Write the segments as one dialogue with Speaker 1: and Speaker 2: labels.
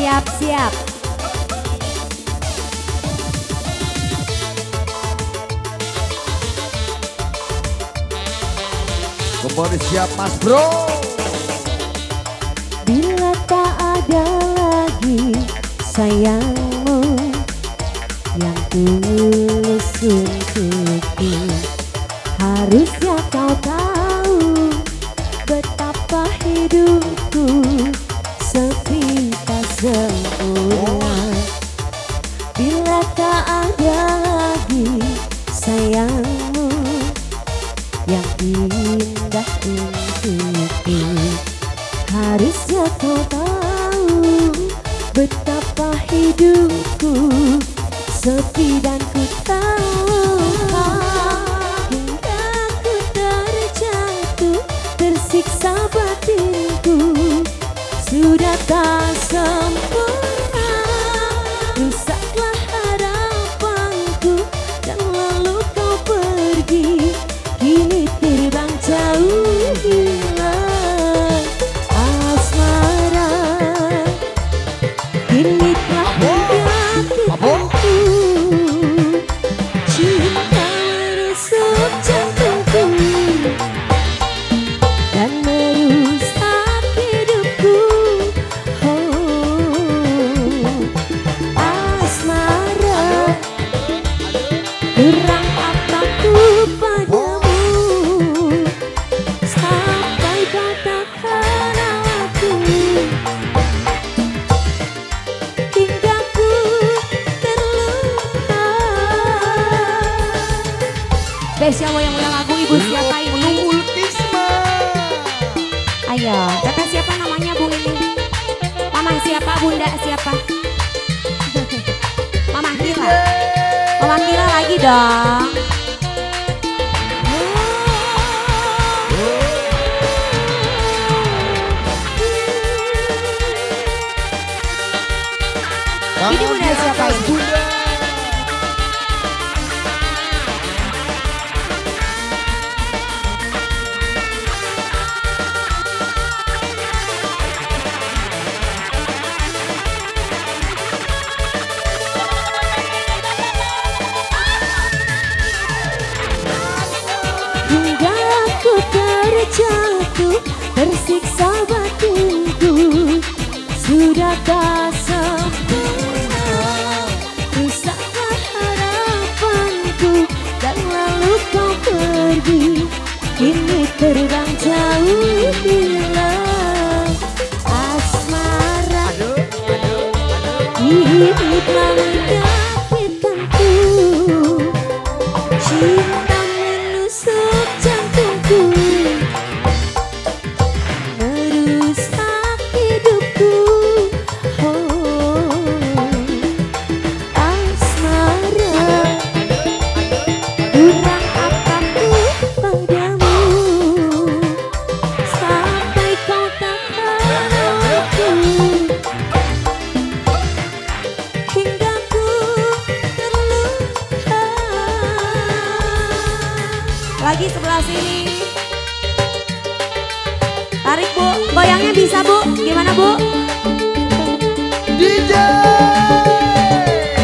Speaker 1: Siap-siap.
Speaker 2: Kembali siap Mas Bro.
Speaker 1: Bila tak ada lagi sayangmu yang tulus untukku, harusnya kau tahu betapa hidupku sepi tak sempurna. Bila tak ada lagi sayangmu yang indah untukku, harusnya kau tahu betapa hidupku sepi dan ku tahu hingga ku terjatuh, tersiksa batinku sudah tak sempurna. Rusaklah harapanku dan lalu kau pergi, kini terbang jauh hilang asmara. Kini telah menyakitkanku, cinta menusuk jantungku dan merusak hidupku. Oh, asmara, kurang apaku padamu sampai katakan aku hingga ku terluka. Spesial yang lagu ibu siapa ini?
Speaker 2: Ultisma.
Speaker 1: Ayo, kakak siapa namanya bu ini? Mama siapa? Bunda siapa? Mama Kila. Mama Kila lagi dong. Ini bunda siapa ini?
Speaker 2: Bunda.
Speaker 1: Hingga aku terjatuh, tersiksa batinku sudah tak sempurna. Rusaklah harapanku dan lalu kau pergi, kini terbang jauh hilang asmara. Ini telah menyakitkanku, cinta menusuk jantungku, merusak hidupku. Oh, asmara, kurang apaku padamu sampai kau takkan aku hingga ku terluka. Lagi sebelah sini. Tarik bu, goyangnya bisa bu. Gimana bu?
Speaker 2: DJ.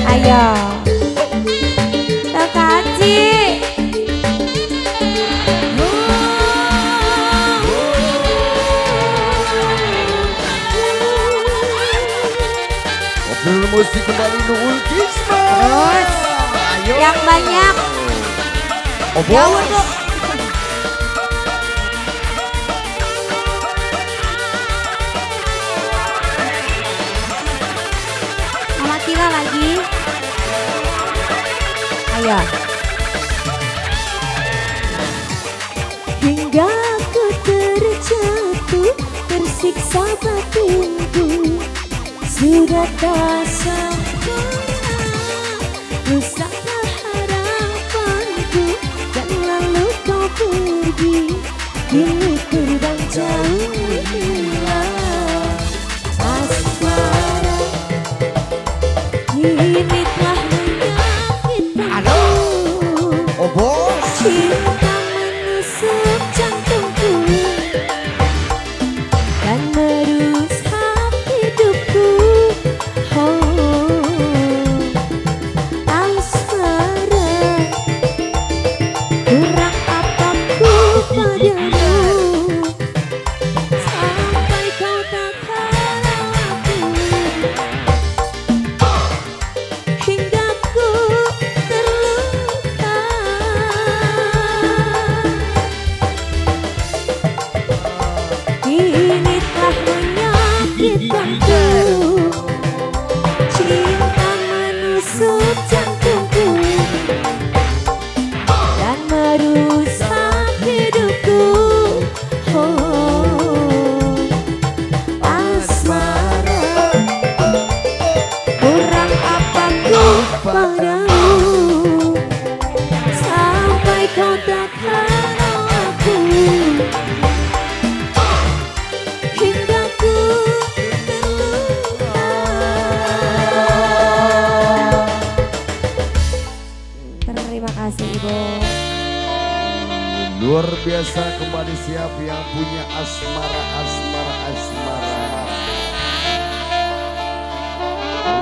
Speaker 1: Ayo. Tekaci.
Speaker 2: Mobil musik kembali Ultisma.
Speaker 1: Terus.
Speaker 2: Ayo.
Speaker 1: Yang banyak.
Speaker 2: Oh,
Speaker 1: Jauh bu. Mama Kila lagi. Ayo. Hingga ku terjatuh, tersiksa batinku sudah tak sempurna. Rusaklah harapanku dan lalu kau pergi, kini terbang jauh hilang asmara. Kini telah menyakitkanku,
Speaker 2: Oh bos.
Speaker 1: cinta menusuk jantungku dan merusak hidupku.
Speaker 2: Luar biasa kembali siap yang punya asmara.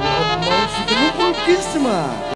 Speaker 2: Rombong si Genung Ulkisma.